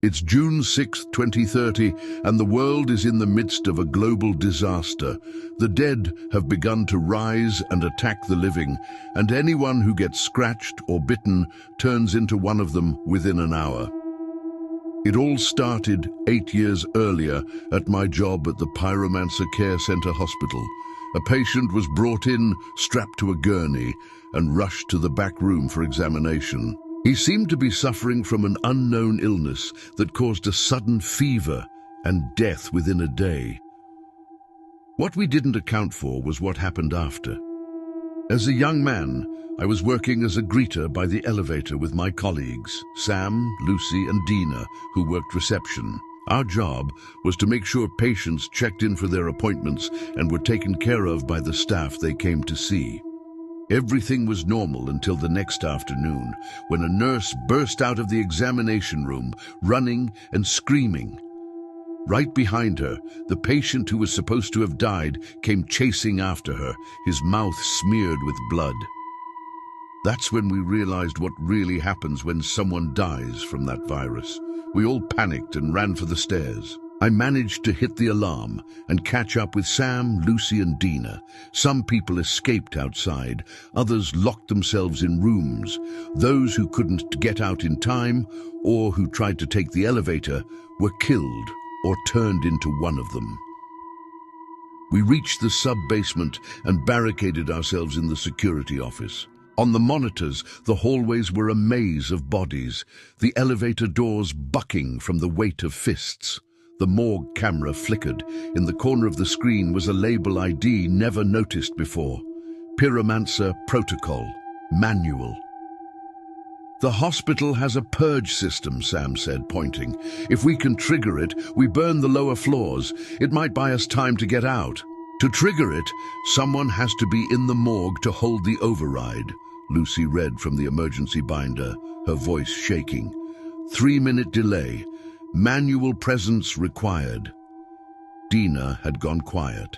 It's June 6, 2030, and the world is in the midst of a global disaster. The dead have begun to rise and attack the living, and anyone who gets scratched or bitten turns into one of them within an hour. It all started 8 years earlier at my job at the Pyromancer Care Center Hospital. A patient was brought in, strapped to a gurney, and rushed to the back room for examination. He seemed to be suffering from an unknown illness that caused a sudden fever and death within a day. What we didn't account for was what happened after. As a young man, I was working as a greeter by the elevator with my colleagues, Sam, Lucy, and Dina, who worked reception. Our job was to make sure patients checked in for their appointments and were taken care of by the staff they came to see. Everything was normal until the next afternoon, when a nurse burst out of the examination room, running and screaming. Right behind her, the patient who was supposed to have died came chasing after her, his mouth smeared with blood. That's when we realized what really happens when someone dies from that virus. We all panicked and ran for the stairs. I managed to hit the alarm and catch up with Sam, Lucy, and Dina. Some people escaped outside, others locked themselves in rooms. Those who couldn't get out in time or who tried to take the elevator were killed or turned into one of them. We reached the sub-basement and barricaded ourselves in the security office. On the monitors, the hallways were a maze of bodies, the elevator doors bucking from the weight of fists. The morgue camera flickered. In the corner of the screen was a label ID never noticed before. Pyromancer Protocol Manual. "The hospital has a purge system," Sam said, pointing. "If we can trigger it, we burn the lower floors. It might buy us time to get out. To trigger it, someone has to be in the morgue to hold the override." Lucy read from the emergency binder, her voice shaking. 3-minute delay. Manual presence required. Dina had gone quiet.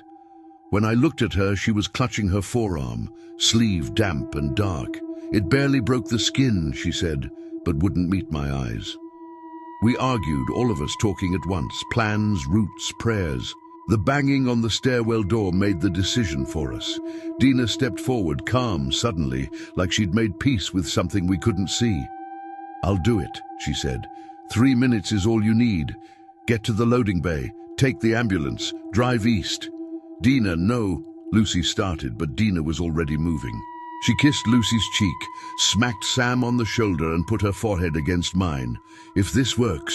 When I looked at her, she was clutching her forearm, sleeve damp and dark. "It barely broke the skin," she said, but wouldn't meet my eyes. We argued, all of us talking at once, plans, routes, prayers. The banging on the stairwell door made the decision for us. Dina stepped forward, calm suddenly, like she'd made peace with something we couldn't see. "I'll do it," she said. 3 minutes is all you need. Get to the loading bay, take the ambulance, drive east." "Dina, no," Lucy started, but Dina was already moving. She kissed Lucy's cheek, smacked Sam on the shoulder and put her forehead against mine. "If this works,